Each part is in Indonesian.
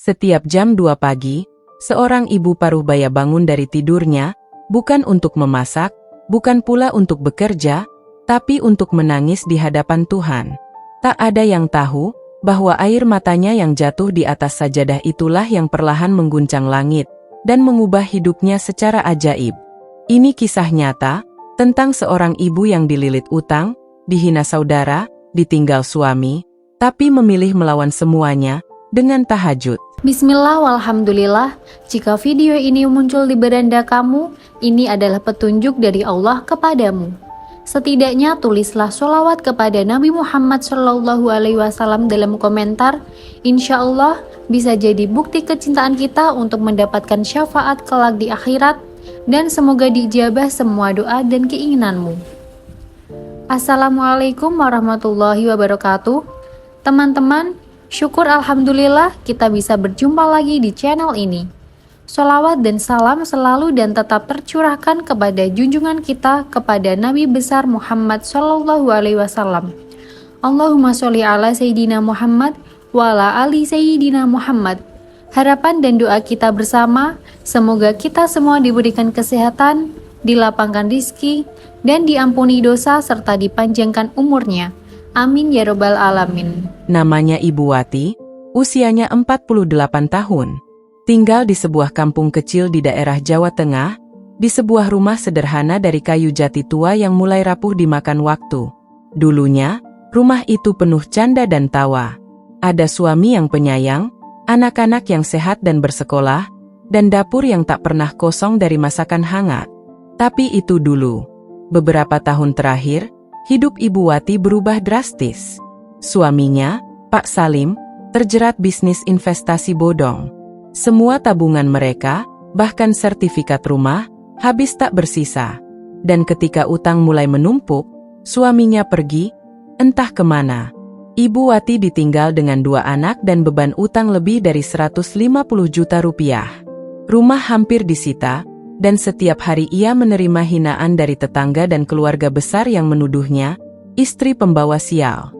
Setiap jam 2 pagi, seorang ibu paruh baya bangun dari tidurnya, bukan untuk memasak, bukan pula untuk bekerja, tapi untuk menangis di hadapan Tuhan. Tak ada yang tahu bahwa air matanya yang jatuh di atas sajadah itulah yang perlahan mengguncang langit dan mengubah hidupnya secara ajaib. Ini kisah nyata tentang seorang ibu yang dililit utang, dihina saudara, ditinggal suami, tapi memilih melawan semuanya dengan tahajud. Bismillah walhamdulillah, jika video ini muncul di beranda kamu, ini adalah petunjuk dari Allah kepadamu. Setidaknya tulislah sholawat kepada Nabi Muhammad SAW dalam komentar. Insya Allah bisa jadi bukti kecintaan kita untuk mendapatkan syafaat kelak di akhirat, dan semoga diijabah semua doa dan keinginanmu. Assalamualaikum warahmatullahi wabarakatuh. Teman-teman, syukur alhamdulillah kita bisa berjumpa lagi di channel ini. Sholawat dan salam selalu dan tetap tercurahkan kepada junjungan kita, kepada Nabi besar Muhammad SAW. Allahumma sholli ala Sayyidina Muhammad wa ala ali Sayyidina Muhammad. Harapan dan doa kita bersama, semoga kita semua diberikan kesehatan, dilapangkan rizki, dan diampuni dosa serta dipanjangkan umurnya. Amin ya robbal alamin. Namanya Ibu Wati, usianya 48 tahun. Tinggal di sebuah kampung kecil di daerah Jawa Tengah, di sebuah rumah sederhana dari kayu jati tua yang mulai rapuh dimakan waktu. Dulunya, rumah itu penuh canda dan tawa. Ada suami yang penyayang, anak-anak yang sehat dan bersekolah, dan dapur yang tak pernah kosong dari masakan hangat. Tapi itu dulu. Beberapa tahun terakhir, hidup Ibu Wati berubah drastis. Suaminya, Pak Salim, terjerat bisnis investasi bodong. Semua tabungan mereka, bahkan sertifikat rumah, habis tak bersisa. Dan ketika utang mulai menumpuk, suaminya pergi, entah kemana. Ibu Wati ditinggal dengan 2 anak dan beban utang lebih dari 150 juta rupiah. Rumah hampir disita, dan setiap hari ia menerima hinaan dari tetangga dan keluarga besar yang menuduhnya istri pembawa sial.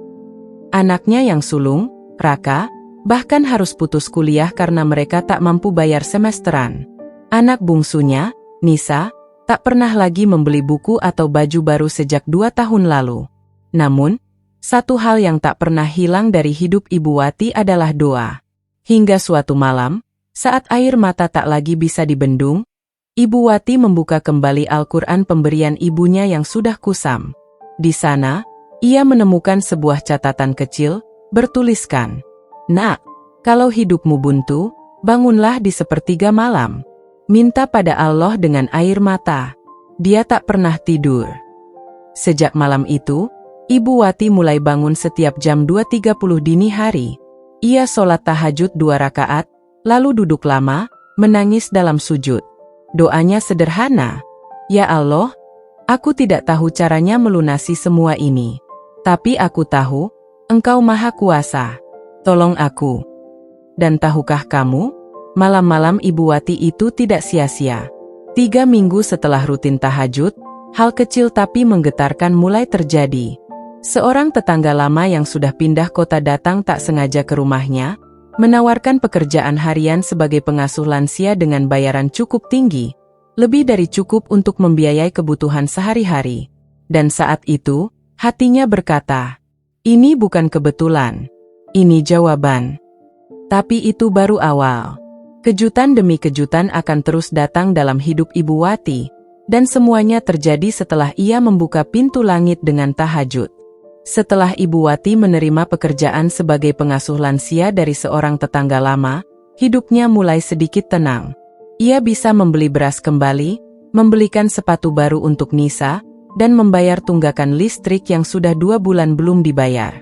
Anaknya yang sulung, Raka, bahkan harus putus kuliah karena mereka tak mampu bayar semesteran. Anak bungsunya, Nisa, tak pernah lagi membeli buku atau baju baru sejak 2 tahun lalu. Namun, satu hal yang tak pernah hilang dari hidup Ibu Wati adalah doa. Hingga suatu malam, saat air mata tak lagi bisa dibendung, Ibu Wati membuka kembali Al-Quran pemberian ibunya yang sudah kusam. Di sana, ia menemukan sebuah catatan kecil, bertuliskan, "Nak, kalau hidupmu buntu, bangunlah di sepertiga malam. Minta pada Allah dengan air mata." Dia tak pernah tidur. Sejak malam itu, Ibu Wati mulai bangun setiap jam 2.30 dini hari. Ia sholat tahajud 2 rakaat, lalu duduk lama, menangis dalam sujud. Doanya sederhana, "Ya Allah, aku tidak tahu caranya melunasi semua ini. Tapi aku tahu, Engkau Maha Kuasa. Tolong aku." Dan tahukah kamu, malam-malam Ibu Wati itu tidak sia-sia. 3 minggu setelah rutin tahajud, hal kecil tapi menggetarkan mulai terjadi. Seorang tetangga lama yang sudah pindah kota datang tak sengaja ke rumahnya, menawarkan pekerjaan harian sebagai pengasuh lansia dengan bayaran cukup tinggi, lebih dari cukup untuk membiayai kebutuhan sehari-hari. Dan saat itu, hatinya berkata, "Ini bukan kebetulan. Ini jawaban." Tapi itu baru awal. Kejutan demi kejutan akan terus datang dalam hidup Ibu Wati, dan semuanya terjadi setelah ia membuka pintu langit dengan tahajud. Setelah Ibu Wati menerima pekerjaan sebagai pengasuh lansia dari seorang tetangga lama, hidupnya mulai sedikit tenang. Ia bisa membeli beras kembali, membelikan sepatu baru untuk Nisa, dan membayar tunggakan listrik yang sudah 2 bulan belum dibayar.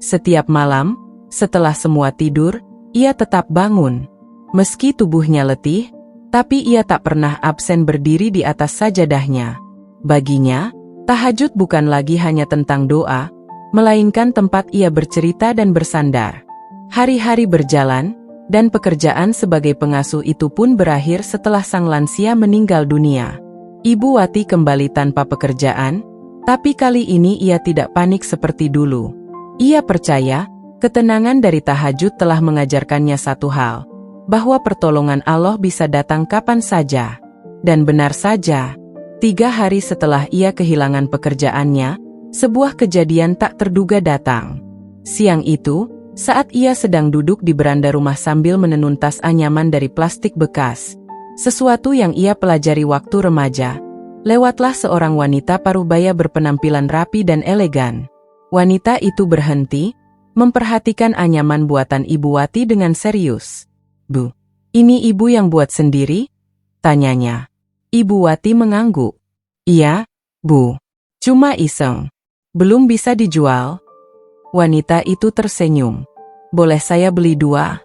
Setiap malam, setelah semua tidur, ia tetap bangun. Meski tubuhnya letih, tapi ia tak pernah absen berdiri di atas sajadahnya. Baginya, tahajud bukan lagi hanya tentang doa, melainkan tempat ia bercerita dan bersandar. Hari-hari berjalan, dan pekerjaan sebagai pengasuh itu pun berakhir setelah sang lansia meninggal dunia. Ibu Wati kembali tanpa pekerjaan, tapi kali ini ia tidak panik seperti dulu. Ia percaya, ketenangan dari tahajud telah mengajarkannya satu hal, bahwa pertolongan Allah bisa datang kapan saja. Dan benar saja, 3 hari setelah ia kehilangan pekerjaannya, sebuah kejadian tak terduga datang. Siang itu, saat ia sedang duduk di beranda rumah sambil menenun tas anyaman dari plastik bekas, sesuatu yang ia pelajari waktu remaja, lewatlah seorang wanita parubaya berpenampilan rapi dan elegan. Wanita itu berhenti, memperhatikan anyaman buatan Ibu Wati dengan serius. "Bu, ini ibu yang buat sendiri?" tanyanya. Ibu Wati mengangguk. "Iya, Bu. Cuma iseng. Belum bisa dijual." Wanita itu tersenyum. "Boleh saya beli 2?"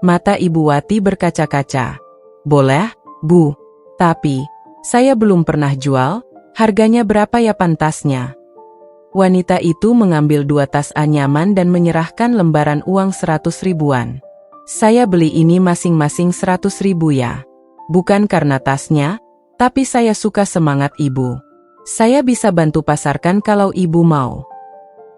Mata Ibu Wati berkaca-kaca. "Boleh, Bu. Tapi, saya belum pernah jual. Harganya berapa ya pantasnya?" Wanita itu mengambil 2 tas anyaman dan menyerahkan lembaran uang 100 ribuan. "Saya beli ini masing-masing 100 ribu ya. Bukan karena tasnya, tapi saya suka semangat ibu. Saya bisa bantu pasarkan kalau ibu mau."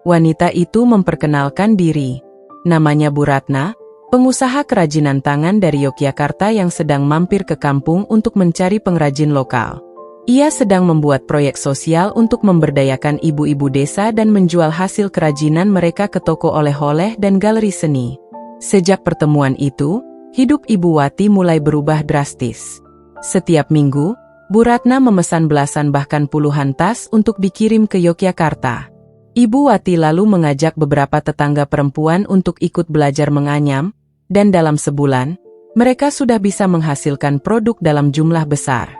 Wanita itu memperkenalkan diri. Namanya Bu Ratna, pengusaha kerajinan tangan dari Yogyakarta yang sedang mampir ke kampung untuk mencari pengrajin lokal. Ia sedang membuat proyek sosial untuk memberdayakan ibu-ibu desa dan menjual hasil kerajinan mereka ke toko oleh-oleh dan galeri seni. Sejak pertemuan itu, hidup Ibu Wati mulai berubah drastis. Setiap minggu, Bu Ratna memesan belasan bahkan puluhan tas untuk dikirim ke Yogyakarta. Ibu Wati lalu mengajak beberapa tetangga perempuan untuk ikut belajar menganyam, dan dalam sebulan, mereka sudah bisa menghasilkan produk dalam jumlah besar.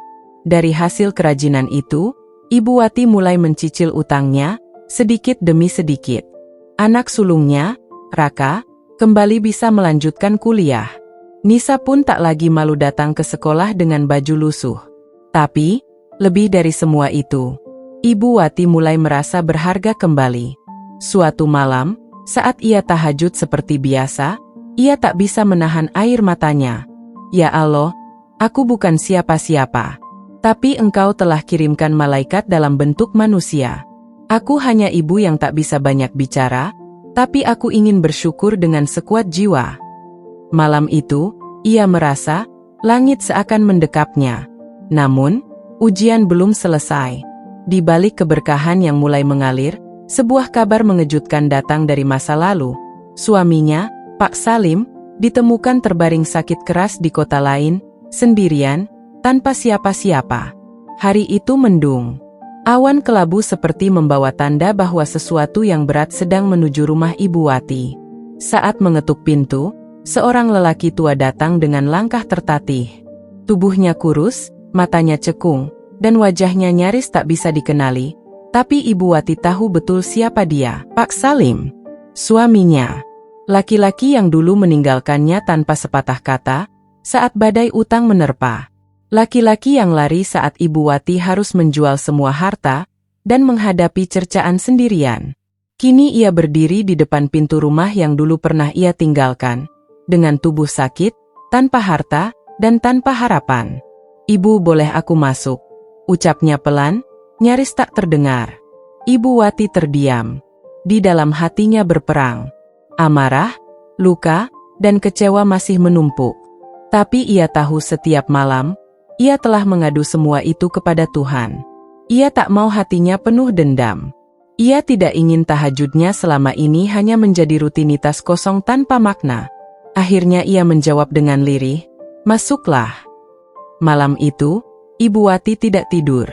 Dari hasil kerajinan itu, Ibu Wati mulai mencicil utangnya, sedikit demi sedikit. Anak sulungnya, Raka, kembali bisa melanjutkan kuliah. Nisa pun tak lagi malu datang ke sekolah dengan baju lusuh. Tapi, lebih dari semua itu, Ibu Wati mulai merasa berharga kembali. Suatu malam, saat ia tahajud seperti biasa, ia tak bisa menahan air matanya. "Ya Allah, aku bukan siapa-siapa. Tapi Engkau telah kirimkan malaikat dalam bentuk manusia. Aku hanya ibu yang tak bisa banyak bicara, tapi aku ingin bersyukur dengan sekuat jiwa." Malam itu, ia merasa langit seakan mendekapnya. Namun, ujian belum selesai. Di balik keberkahan yang mulai mengalir, sebuah kabar mengejutkan datang dari masa lalu. Suaminya, Pak Salim, ditemukan terbaring sakit keras di kota lain, sendirian, tanpa siapa-siapa. Hari itu mendung. Awan kelabu seperti membawa tanda bahwa sesuatu yang berat sedang menuju rumah Ibu Wati. Saat mengetuk pintu, seorang lelaki tua datang dengan langkah tertatih. Tubuhnya kurus, matanya cekung, dan wajahnya nyaris tak bisa dikenali. Tapi Ibu Wati tahu betul siapa dia. Pak Salim, suaminya. Laki-laki yang dulu meninggalkannya tanpa sepatah kata, saat badai utang menerpa. Laki-laki yang lari saat Ibu Wati harus menjual semua harta, dan menghadapi cercaan sendirian. Kini ia berdiri di depan pintu rumah yang dulu pernah ia tinggalkan, dengan tubuh sakit, tanpa harta, dan tanpa harapan. "Ibu, boleh aku masuk?" ucapnya pelan, nyaris tak terdengar. Ibu Wati terdiam. Di dalam hatinya berperang. Amarah, luka, dan kecewa masih menumpuk. Tapi ia tahu setiap malam, ia telah mengadu semua itu kepada Tuhan. Ia tak mau hatinya penuh dendam. Ia tidak ingin tahajudnya selama ini hanya menjadi rutinitas kosong tanpa makna. Akhirnya ia menjawab dengan lirih, "Masuklah." Malam itu, Ibu Wati tidak tidur.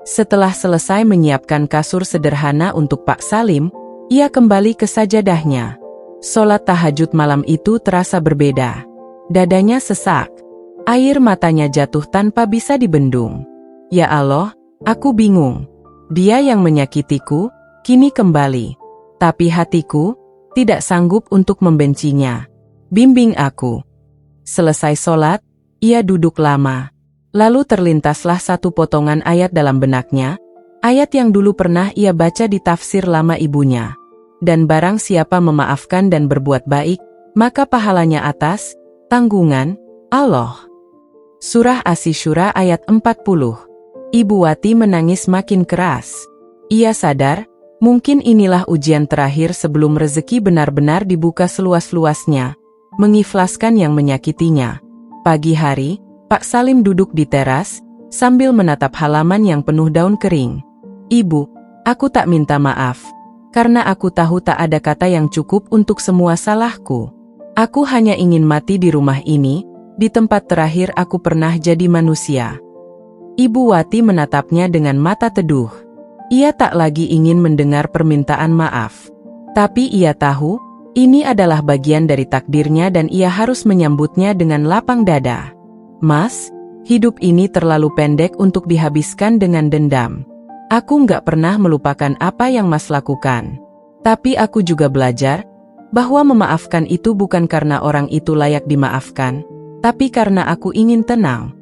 Setelah selesai menyiapkan kasur sederhana untuk Pak Salim, ia kembali ke sajadahnya. Sholat tahajud malam itu terasa berbeda. Dadanya sesak. Air matanya jatuh tanpa bisa dibendung. "Ya Allah, aku bingung. Dia yang menyakitiku, kini kembali. Tapi hatiku tidak sanggup untuk membencinya. Bimbing aku." Selesai sholat, ia duduk lama. Lalu terlintaslah satu potongan ayat dalam benaknya, ayat yang dulu pernah ia baca di tafsir lama ibunya. "Dan barang siapa memaafkan dan berbuat baik, maka pahalanya atas tanggungan Allah." Surah Asy-Syura ayat 40. Ibu Wati menangis makin keras. Ia sadar, mungkin inilah ujian terakhir sebelum rezeki benar-benar dibuka seluas-luasnya. mengikhlaskan yang menyakitinya. Pagi hari, Pak Salim duduk di teras, sambil menatap halaman yang penuh daun kering. "Ibu, aku tak minta maaf, karena aku tahu tak ada kata yang cukup untuk semua salahku. Aku hanya ingin mati di rumah ini, di tempat terakhir aku pernah jadi manusia." Ibu Wati menatapnya dengan mata teduh. Ia tak lagi ingin mendengar permintaan maaf. Tapi ia tahu, ini adalah bagian dari takdirnya dan ia harus menyambutnya dengan lapang dada. "Mas, hidup ini terlalu pendek untuk dihabiskan dengan dendam. Aku nggak pernah melupakan apa yang Mas lakukan. Tapi aku juga belajar, bahwa memaafkan itu bukan karena orang itu layak dimaafkan, tapi karena aku ingin tenang."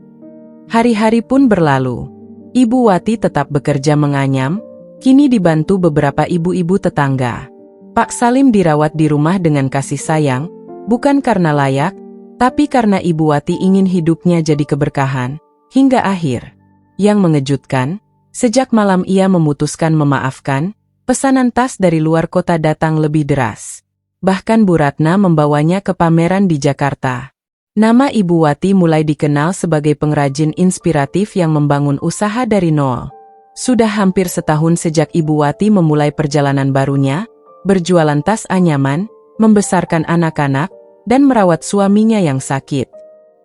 Hari-hari pun berlalu. Ibu Wati tetap bekerja menganyam, kini dibantu beberapa ibu-ibu tetangga. Pak Salim dirawat di rumah dengan kasih sayang, bukan karena layak, tapi karena Ibu Wati ingin hidupnya jadi keberkahan, hingga akhir. Yang mengejutkan, sejak malam ia memutuskan memaafkan, pesanan tas dari luar kota datang lebih deras. Bahkan Bu Ratna membawanya ke pameran di Jakarta. Nama Ibu Wati mulai dikenal sebagai pengrajin inspiratif yang membangun usaha dari nol. Sudah hampir setahun sejak Ibu Wati memulai perjalanan barunya, berjualan tas anyaman, membesarkan anak-anak, dan merawat suaminya yang sakit.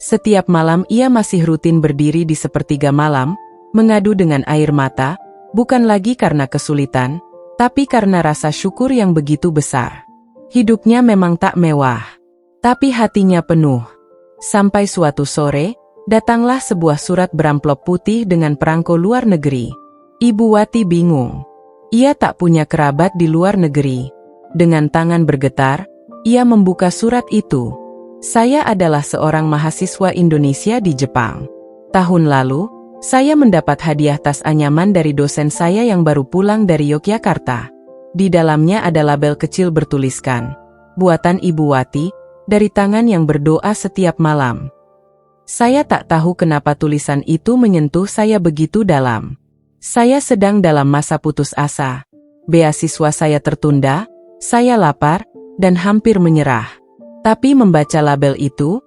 Setiap malam ia masih rutin berdiri di sepertiga malam, mengadu dengan air mata, bukan lagi karena kesulitan, tapi karena rasa syukur yang begitu besar. Hidupnya memang tak mewah, tapi hatinya penuh. Sampai suatu sore, datanglah sebuah surat beramplop putih dengan perangko luar negeri. Ibu Wati bingung. Ia tak punya kerabat di luar negeri. Dengan tangan bergetar, ia membuka surat itu. "Saya adalah seorang mahasiswa Indonesia di Jepang. Tahun lalu, saya mendapat hadiah tas anyaman dari dosen saya yang baru pulang dari Yogyakarta. Di dalamnya ada label kecil bertuliskan, 'Buatan Ibu Wati, dari tangan yang berdoa setiap malam.' Saya tak tahu kenapa tulisan itu menyentuh saya begitu dalam. Saya sedang dalam masa putus asa. Beasiswa saya tertunda, saya lapar, dan hampir menyerah. Tapi membaca label itu,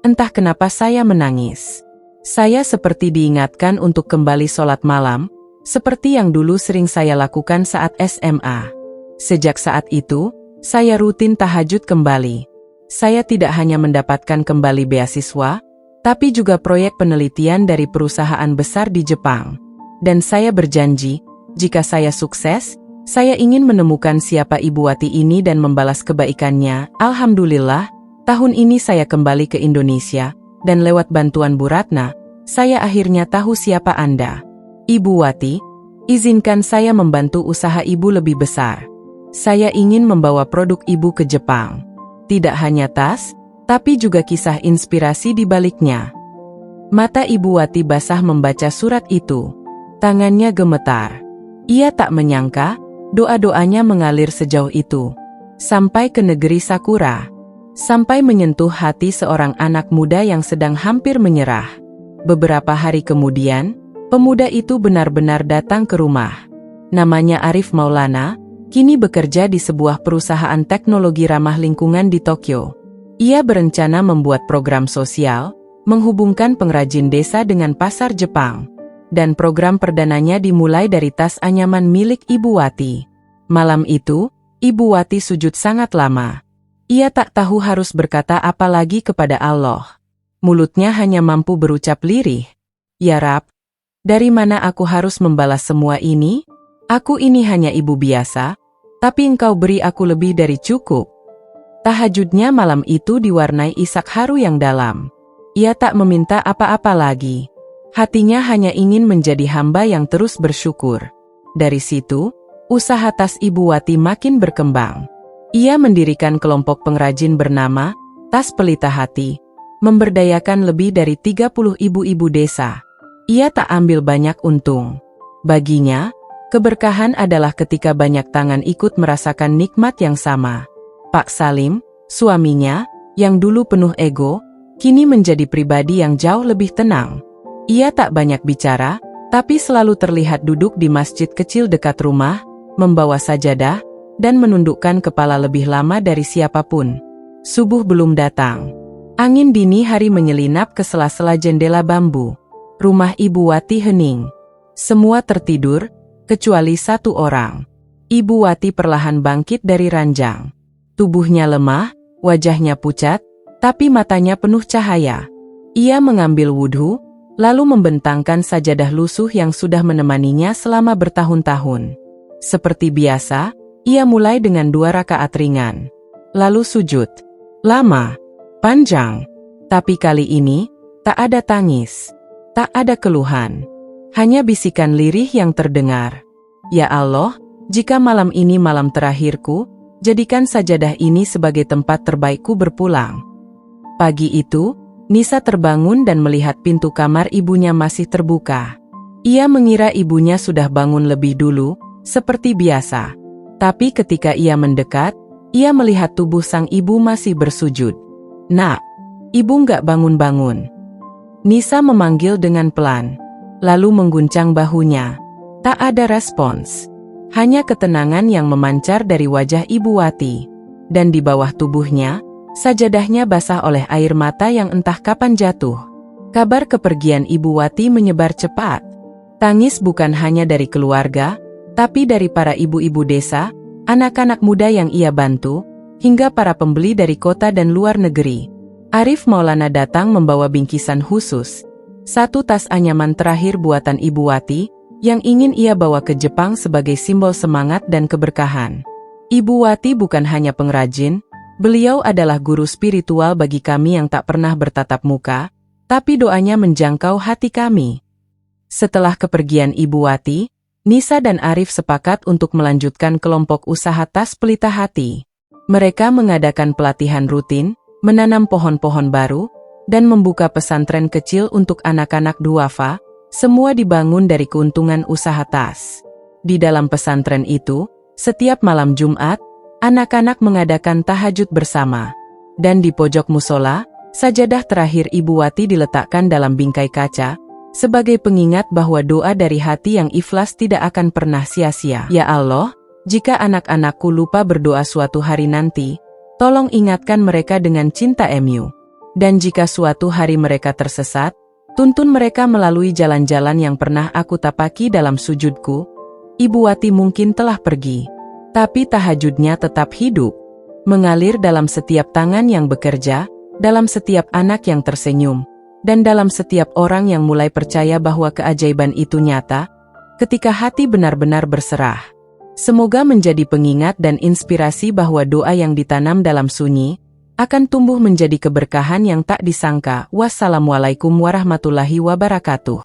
entah kenapa saya menangis. Saya seperti diingatkan untuk kembali sholat malam, seperti yang dulu sering saya lakukan saat SMA. Sejak saat itu, saya rutin tahajud kembali. Saya tidak hanya mendapatkan kembali beasiswa, tapi juga proyek penelitian dari perusahaan besar di Jepang. Dan saya berjanji, jika saya sukses, saya ingin menemukan siapa Ibu Wati ini dan membalas kebaikannya. Alhamdulillah, tahun ini saya kembali ke Indonesia, dan lewat bantuan Bu Ratna, saya akhirnya tahu siapa Anda. Ibu Wati, izinkan saya membantu usaha Ibu lebih besar. Saya ingin membawa produk Ibu ke Jepang. Tidak hanya tas, tapi juga kisah inspirasi di baliknya." Mata Ibu Wati basah membaca surat itu. Tangannya gemetar. Ia tak menyangka, doa-doanya mengalir sejauh itu. Sampai ke negeri Sakura. Sampai menyentuh hati seorang anak muda yang sedang hampir menyerah. Beberapa hari kemudian, pemuda itu benar-benar datang ke rumah. Namanya Arif Maulana, kini bekerja di sebuah perusahaan teknologi ramah lingkungan di Tokyo. Ia berencana membuat program sosial, menghubungkan pengrajin desa dengan pasar Jepang. Dan program perdananya dimulai dari tas anyaman milik Ibu Wati. Malam itu, Ibu Wati sujud sangat lama. Ia tak tahu harus berkata apa lagi kepada Allah. Mulutnya hanya mampu berucap lirih, "Ya Rab, dari mana aku harus membalas semua ini? Aku ini hanya ibu biasa, tapi Engkau beri aku lebih dari cukup." Tahajudnya malam itu diwarnai isak haru yang dalam. Ia tak meminta apa-apa lagi. Hatinya hanya ingin menjadi hamba yang terus bersyukur. Dari situ, usaha tas Ibu Wati makin berkembang. Ia mendirikan kelompok pengrajin bernama Tas Pelita Hati, memberdayakan lebih dari 30 ibu-ibu desa. Ia tak ambil banyak untung. Baginya, keberkahan adalah ketika banyak tangan ikut merasakan nikmat yang sama. Pak Salim, suaminya, yang dulu penuh ego, kini menjadi pribadi yang jauh lebih tenang. Ia tak banyak bicara, tapi selalu terlihat duduk di masjid kecil dekat rumah, membawa sajadah, dan menundukkan kepala lebih lama dari siapapun. Subuh belum datang. Angin dini hari menyelinap ke sela-sela jendela bambu. Rumah Ibu Wati hening. Semua tertidur, kecuali satu orang. Ibu Wati perlahan bangkit dari ranjang. Tubuhnya lemah, wajahnya pucat, tapi matanya penuh cahaya. Ia mengambil wudhu, lalu membentangkan sajadah lusuh yang sudah menemaninya selama bertahun-tahun. Seperti biasa, ia mulai dengan 2 rakaat ringan. Lalu sujud. Lama, panjang. Tapi kali ini, tak ada tangis. Tak ada keluhan. Hanya bisikan lirih yang terdengar. Ya Allah, jika malam ini malam terakhirku, jadikan sajadah ini sebagai tempat terbaikku berpulang. Pagi itu, Nisa terbangun dan melihat pintu kamar ibunya masih terbuka. Ia mengira ibunya sudah bangun lebih dulu, seperti biasa. Tapi ketika ia mendekat, ia melihat tubuh sang ibu masih bersujud. "Nak, ibu nggak bangun-bangun." Nisa memanggil dengan pelan, lalu mengguncang bahunya. Tak ada respons. Hanya ketenangan yang memancar dari wajah Ibu Wati. Dan di bawah tubuhnya, sajadahnya basah oleh air mata yang entah kapan jatuh. Kabar kepergian Ibu Wati menyebar cepat. Tangis bukan hanya dari keluarga, tapi dari para ibu-ibu desa, anak-anak muda yang ia bantu, hingga para pembeli dari kota dan luar negeri. Arif Maulana datang membawa bingkisan khusus. 1 tas anyaman terakhir buatan Ibu Wati, yang ingin ia bawa ke Jepang sebagai simbol semangat dan keberkahan. Ibu Wati bukan hanya pengrajin, beliau adalah guru spiritual bagi kami yang tak pernah bertatap muka, tapi doanya menjangkau hati kami. Setelah kepergian Ibu Wati, Nisa dan Arif sepakat untuk melanjutkan kelompok usaha tas pelita hati. Mereka mengadakan pelatihan rutin, menanam pohon-pohon baru, dan membuka pesantren kecil untuk anak-anak duafa, semua dibangun dari keuntungan usaha tas. Di dalam pesantren itu, setiap malam Jumat, anak-anak mengadakan tahajud bersama. Dan di pojok musola, sajadah terakhir Ibu Wati diletakkan dalam bingkai kaca, sebagai pengingat bahwa doa dari hati yang ikhlas tidak akan pernah sia-sia. Ya Allah, jika anak-anakku lupa berdoa suatu hari nanti, tolong ingatkan mereka dengan cinta MU. Dan jika suatu hari mereka tersesat, tuntun mereka melalui jalan-jalan yang pernah aku tapaki dalam sujudku. Ibu Wati mungkin telah pergi, tapi tahajudnya tetap hidup, mengalir dalam setiap tangan yang bekerja, dalam setiap anak yang tersenyum, dan dalam setiap orang yang mulai percaya bahwa keajaiban itu nyata, ketika hati benar-benar berserah. Semoga menjadi pengingat dan inspirasi bahwa doa yang ditanam dalam sunyi, akan tumbuh menjadi keberkahan yang tak disangka. Wassalamualaikum warahmatullahi wabarakatuh.